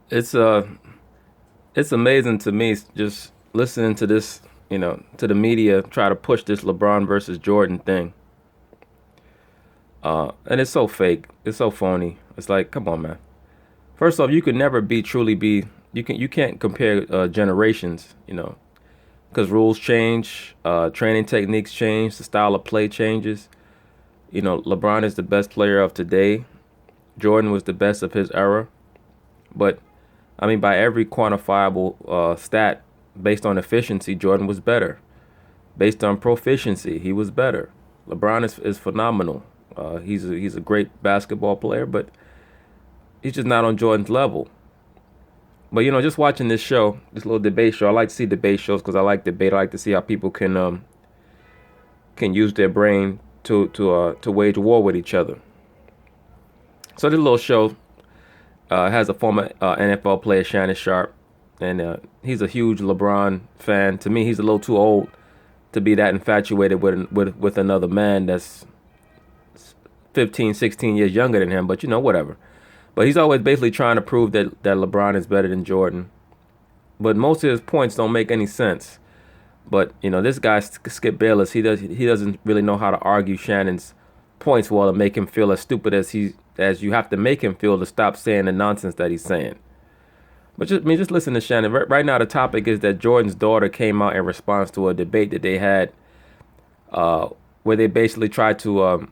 It's it's amazing to me just listening to this, to the media try to push this LeBron versus Jordan thing. And it's so fake. It's so phony. It's like, come on, man. First off, you can never truly be. You can't compare generations. Because rules change, training techniques change, the style of play changes. LeBron is the best player of today. Jordan was the best of his era. But I mean, by every quantifiable stat, based on efficiency, Jordan was better. Based on proficiency, he was better. LeBron is phenomenal. He's a great basketball player, but he's just not on Jordan's level. But just watching this show, this little debate show, I like to see debate shows because I like debate. I like to see how people can use their brain to wage war with each other. So this little show has a former NFL player, Shannon Sharpe, and he's a huge LeBron fan. To me, he's a little too old to be that infatuated with another man that's 15, 16 years younger than him. But whatever. But he's always basically trying to prove that LeBron is better than Jordan. But most of his points don't make any sense. But this guy Skip Bayless, he doesn't really know how to argue Shannon's points well and make him feel as stupid as you have to make him feel to stop saying the nonsense that he's saying. But just listen to Shannon. Right now, the topic is that Jordan's daughter came out in response to a debate that they had, where they basically tried to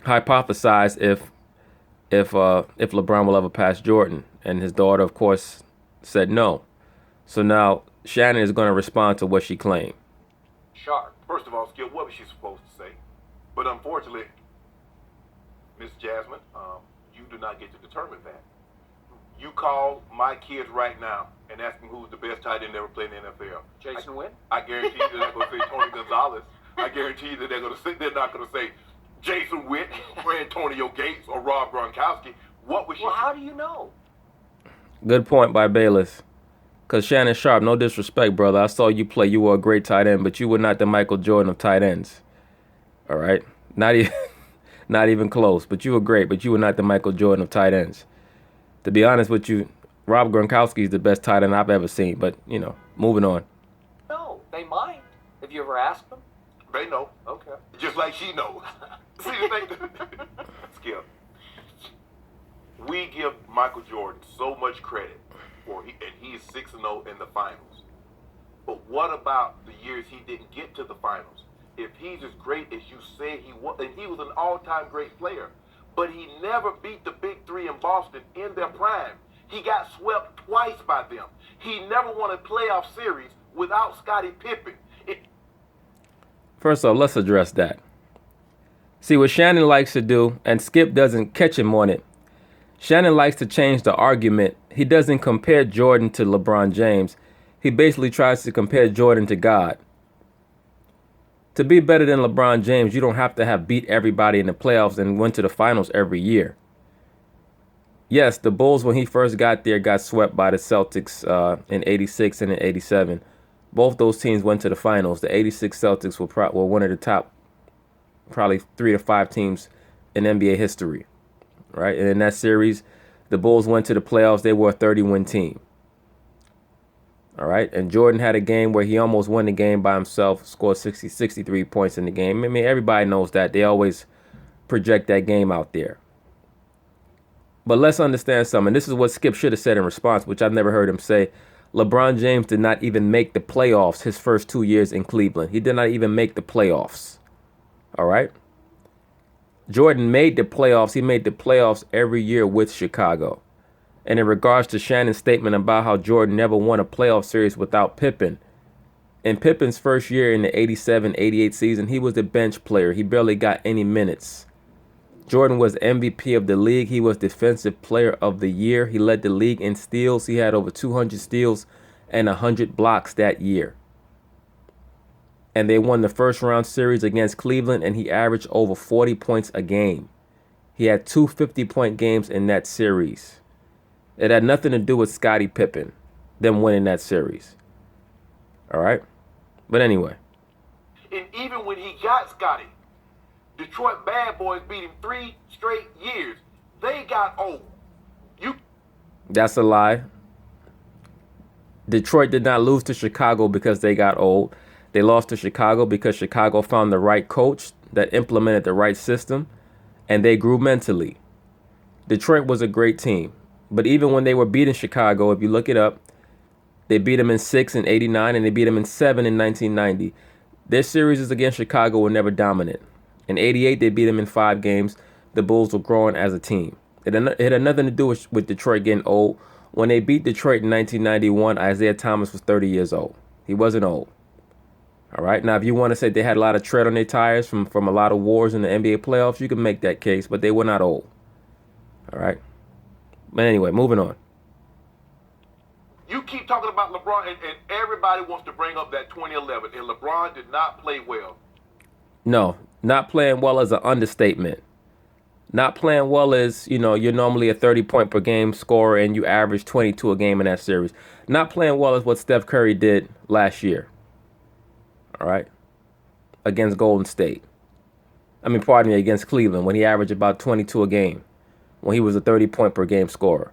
hypothesize if LeBron will ever pass Jordan, and his daughter, of course, said no. So now Shannon is going to respond to what she claimed. Sharp. First of all, Skip, what was she supposed to say? But unfortunately, Miss Jasmine, you do not get to determine that. You call my kids right now and ask them who's the best tight end ever played in the NFL. Jason Witten? I guarantee you they're going to say Tony Gonzalez. I guarantee you that they're not going to say Jason Witt or Antonio Gates or Rob Gronkowski. What was she? Well, how do you know? Good point by Bayless. Because Shannon Sharpe, no disrespect, brother. I saw you play. You were a great tight end, but you were not the Michael Jordan of tight ends. All right? Not even, not even close. But you were great, but you were not the Michael Jordan of tight ends. To be honest with you, Rob Gronkowski is the best tight end I've ever seen. But, moving on. No, they might. Have you ever asked them? They know. Okay. Just like she knows. See the thing? Skip. We give Michael Jordan so much credit and he's 6-0 in the finals. But what about the years he didn't get to the finals? If he's as great as you say he was, and he was an all-time great player, but he never beat the big three in Boston in their prime. He got swept twice by them. He never won a playoff series without Scottie Pippen. First off, let's address that. See, what Shannon likes to do, and Skip doesn't catch him on it, Shannon likes to change the argument. He doesn't compare Jordan to LeBron James. He basically tries to compare Jordan to God. To be better than LeBron James, you don't have to have beat everybody in the playoffs and went to the finals every year. Yes, the Bulls, when he first got there, got swept by the Celtics in 86 and in 87. Both those teams went to the finals. The 86 Celtics were one of the top probably 3 to 5 teams in NBA history. Right? And in that series, the Bulls went to the playoffs. They were a 30-win team. All right? And Jordan had a game where he almost won the game by himself, scored 63 points in the game. I mean, everybody knows that. They always project that game out there. But let's understand something. This is what Skip should have said in response, which I've never heard him say. LeBron James did not even make the playoffs his first 2 years in Cleveland. He did not even make the playoffs. All right? Jordan made the playoffs. He made the playoffs every year with Chicago. And in regards to Shannon's statement about how Jordan never won a playoff series without Pippen, in Pippen's first year in the 87-88 season, he was the bench player. He barely got any minutes. Jordan was MVP of the league. He was Defensive Player of the Year. He led the league in steals. He had over 200 steals and 100 blocks that year. And they won the first round series against Cleveland, and he averaged over 40 points a game. He had 2 50-point games in that series. It had nothing to do with Scottie Pippen, them winning that series. All right? But anyway. And even when he got Scottie, Detroit Bad Boys beat him 3 straight years. They got old. That's a lie. Detroit did not lose to Chicago because they got old. They lost to Chicago because Chicago found the right coach that implemented the right system, and they grew mentally. Detroit was a great team, but even when they were beating Chicago, if you look it up, they beat them in 6 in 89, and they beat them in 7 in 1990. Their series against Chicago were never dominant. In 88, they beat them in 5 games. The Bulls were growing as a team. It had nothing to do with Detroit getting old. When they beat Detroit in 1991, Isaiah Thomas was 30 years old. He wasn't old. All right. Now, if you want to say they had a lot of tread on their tires from a lot of wars in the NBA playoffs, you can make that case, but they were not old. All right. But anyway, moving on. You keep talking about LeBron, and everybody wants to bring up that 2011, and LeBron did not play well. No, not playing well is an understatement. Not playing well is, you're normally a 30-point per game scorer and you average 22 a game in that series. Not playing well is what Steph Curry did last year. All right? Against Golden State. Pardon me, against Cleveland when he averaged about 22 a game. When he was a 30-point per game scorer.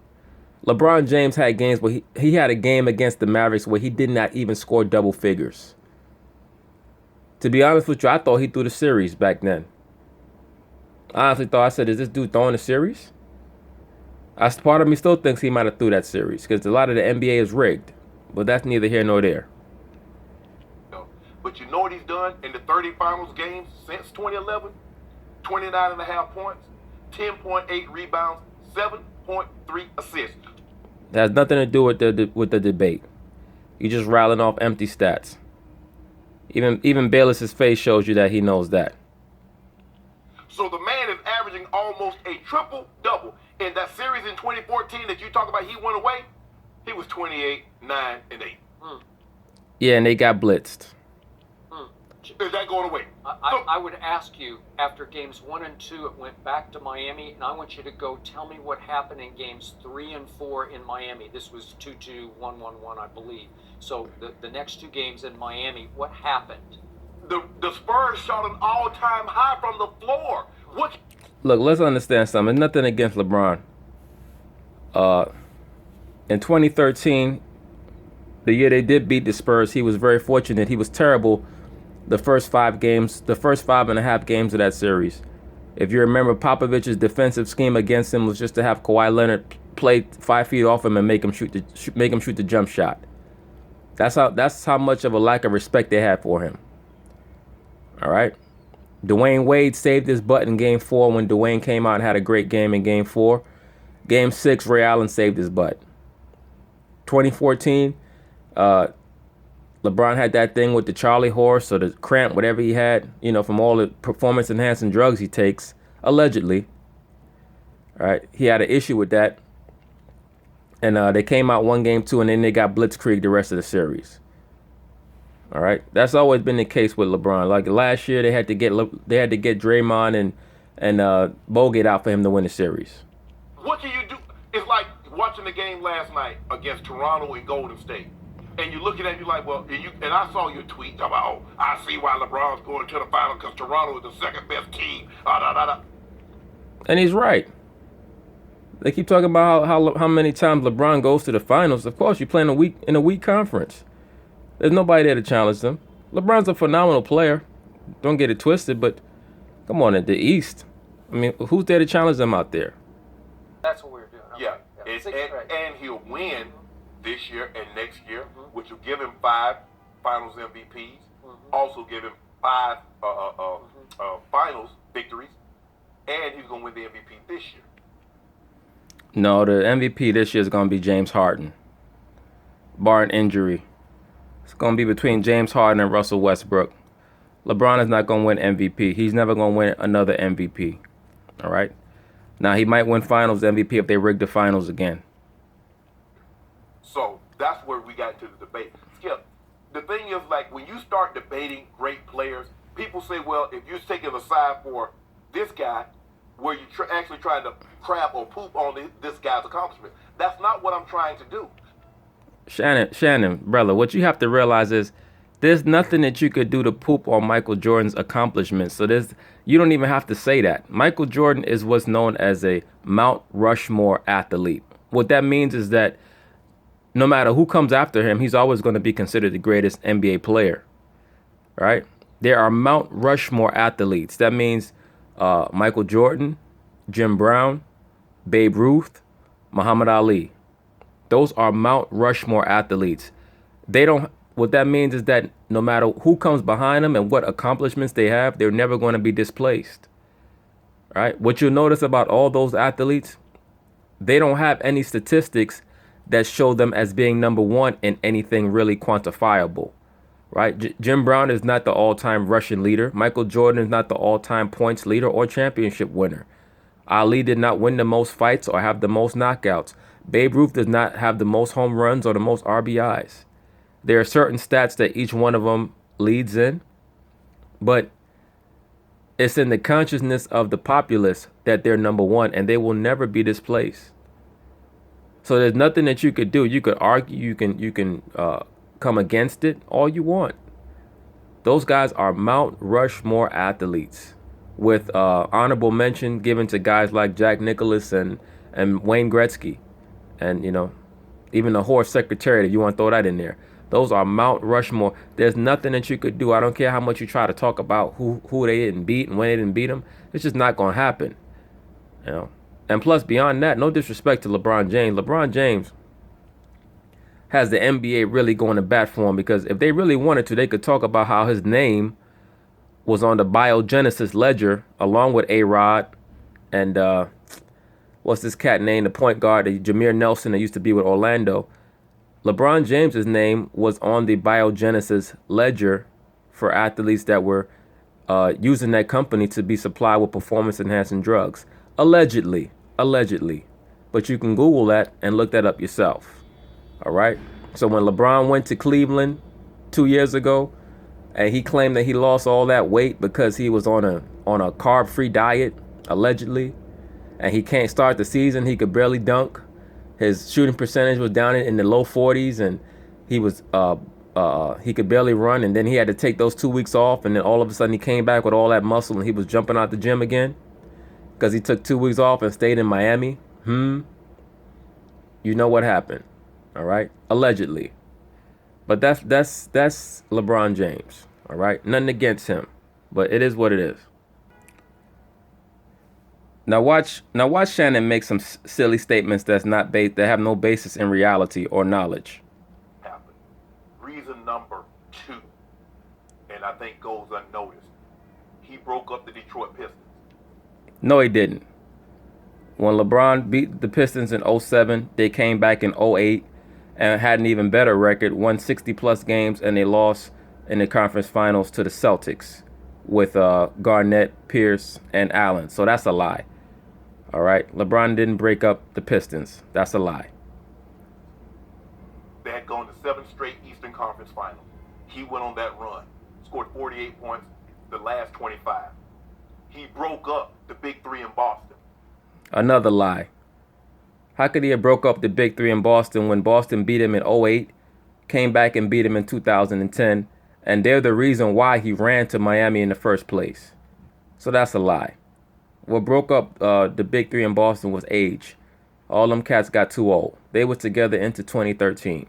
LeBron James had games where he had a game against the Mavericks where he did not even score double figures. To be honest with you, I thought he threw the series back then. I honestly thought, I said, is this dude throwing the series? Part of me still thinks he might have threw that series because a lot of the NBA is rigged. But that's neither here nor there. But you know what he's done in the 30 finals games since 2011? 29.5 points, 10.8 rebounds, 7.3 assists. That has nothing to do with the debate. You're just rattling off empty stats. Even Bayless's face shows you that he knows that. So the man is averaging almost a triple-double. In that series in 2014 that you talk about, he went away. He was 28, 9, and 8. Yeah, and they got blitzed. Is that going away? I would ask you, after games 1 and 2, it went back to Miami, and I want you to go tell me what happened in games 3 and 4 in Miami. This was 2-2, 1-1-1, I believe. So the next 2 games in Miami, what happened? The Spurs shot an all-time high from the floor. Look, let's understand something. Nothing against LeBron. In 2013, the year they did beat the Spurs, he was very fortunate. He was terrible the first 5 games, the first 5.5 games of that series. If you remember, Popovich's defensive scheme against him was just to have Kawhi Leonard play 5 feet off him and make him shoot the jump shot. That's how much of a lack of respect they had for him. All right. Dwayne Wade saved his butt in Game 4 when Dwayne came out and had a great game in Game 4. Game 6, Ray Allen saved his butt. 2014, LeBron had that thing with the Charlie horse or the cramp, whatever he had, from all the performance-enhancing drugs he takes, allegedly. All right. He had an issue with that. And they came out 1 Game 2, and then they got blitzkrieg the rest of the series. All right, that's always been the case with LeBron. Like last year, they had to get Draymond and Bogut out for him to win the series. What can you do? It's like watching the game last night against Toronto and Golden State, and you're looking at it, you're like, well, and I saw your tweet about, oh, I see why LeBron's going to the final because Toronto is the second best team. And he's right. They keep talking about how many times LeBron goes to the finals. Of course, you're playing in a weak conference. There's nobody there to challenge them. LeBron's a phenomenal player. Don't get it twisted, but come on, at the East. Who's there to challenge them out there? That's what we're doing. Yeah. And he'll win this year and next year, which will give him 5 Finals MVPs. Also give him 5 Finals victories, and he's going to win the MVP this year. No, the MVP this year is going to be James Harden, barring injury. It's going to be between James Harden and Russell Westbrook. LeBron is not going to win MVP. He's never going to win another MVP. All right? Now, he might win Finals MVP if they rig the Finals again. So, that's where we got into the debate. Skip, the thing is, like, when you start debating great players, people say, well, if you're taking a side for this guy, where you're actually trying to crap or poop on this guy's accomplishment. That's not what I'm trying to do. Shannon, brother, what you have to realize is there's nothing that you could do to poop on Michael Jordan's accomplishments. So you don't even have to say that. Michael Jordan is what's known as a Mount Rushmore athlete. what that means is that no matter who comes after him, he's always going to be considered the greatest NBA player, right? There are Mount Rushmore athletes. That means Michael Jordan, Jim Brown, Babe Ruth, Muhammad Ali. Those are Mount Rushmore athletes. They don't. What that means is that no matter who comes behind them and what accomplishments they have, they're never going to be displaced. Right? What you'll notice about all those athletes, they don't have any statistics that show them as being number one in anything really quantifiable. Right? Jim Brown is not the all-time rushing leader. Michael Jordan is not the all-time points leader or championship winner. Ali did not win the most fights or have the most knockouts. Babe Ruth does not have the most home runs or the most RBIs. There are certain stats that each one of them leads in, but it's in the consciousness of the populace that they're number one, and they will never be displaced. So there's nothing that you could do. You could argue, you can come against it all you want. Those guys are Mount Rushmore athletes, with honorable mention given to guys like Jack Nicklaus and Wayne Gretzky, and even the horse secretariat, if you want to throw that in there. Those are Mount Rushmore. There's nothing that you could do. I don't care how much you try to talk about who they didn't beat and when they didn't beat them. It's just not going to happen. And plus, beyond that, no disrespect to LeBron James. LeBron James has the NBA really going to bat for him, because if they really wanted to, they could talk about how his name was on the biogenesis ledger along with A-Rod and what's this cat named, the point guard, Jameer Nelson, that used to be with Orlando. LeBron James's name was on the biogenesis ledger for athletes that were using that company to be supplied with performance-enhancing drugs. Allegedly. But you can Google that and look that up yourself. All right? So when LeBron went to Cleveland 2 years ago, and he claimed that he lost all that weight because he was on a carb-free diet, allegedly, and he can't start the season, he could barely dunk. His shooting percentage was down in the low 40s, and he could barely run, and then he had to take those 2 weeks off, and then all of a sudden he came back with all that muscle, and he was jumping out the gym again because he took 2 weeks off and stayed in Miami. You know what happened, all right? Allegedly. But that's LeBron James, all right? Nothing against him, but it is what it is. Now watch Shannon make some silly statements that have no basis in reality or knowledge. Happened. Reason number 2, and I think goes unnoticed. He broke up the Detroit Pistons. No, he didn't. When LeBron beat the Pistons in 2007, they came back in 2008 and had an even better record, won 60-plus games, and they lost in the conference finals to the Celtics with Garnett, Pierce, and Allen. So that's a lie. All right? LeBron didn't break up the Pistons. That's a lie. They had gone to 7 straight Eastern Conference Finals. He went on that run, scored 48 points, the last 25. He broke up the Big Three in Boston. Another lie. How could he have broke up the Big Three in Boston when Boston beat him in 2008, came back and beat him in 2010, and they're the reason why he ran to Miami in the first place? So that's a lie. What broke up the Big Three in Boston was age. All them cats got too old. They was together into 2013.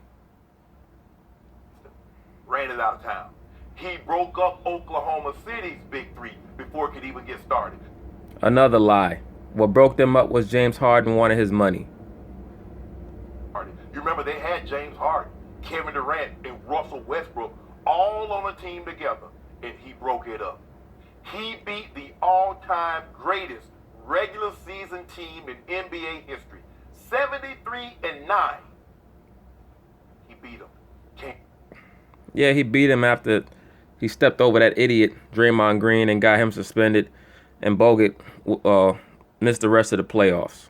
Ran it out of town. He broke up Oklahoma City's Big Three before it could even get started. Another lie. What broke them up was James Harden wanted his money. You remember they had James Harden, Kevin Durant, and Russell Westbrook all on a team together, and he broke it up. He beat the all-time greatest regular season team in NBA history, 73-9. He beat them. Yeah, he beat him after he stepped over that idiot Draymond Green and got him suspended, and Bogut missed the rest of the playoffs.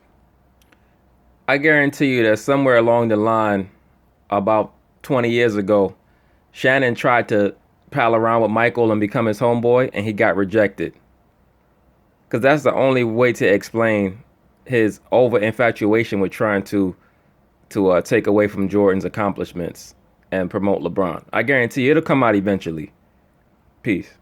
I guarantee you that somewhere along the line, about 20 years ago, Shannon tried to pal around with Michael and become his homeboy, and he got rejected. Because that's the only way to explain his over-infatuation with trying to take away from Jordan's accomplishments and promote LeBron. I guarantee you it'll come out eventually. Peace.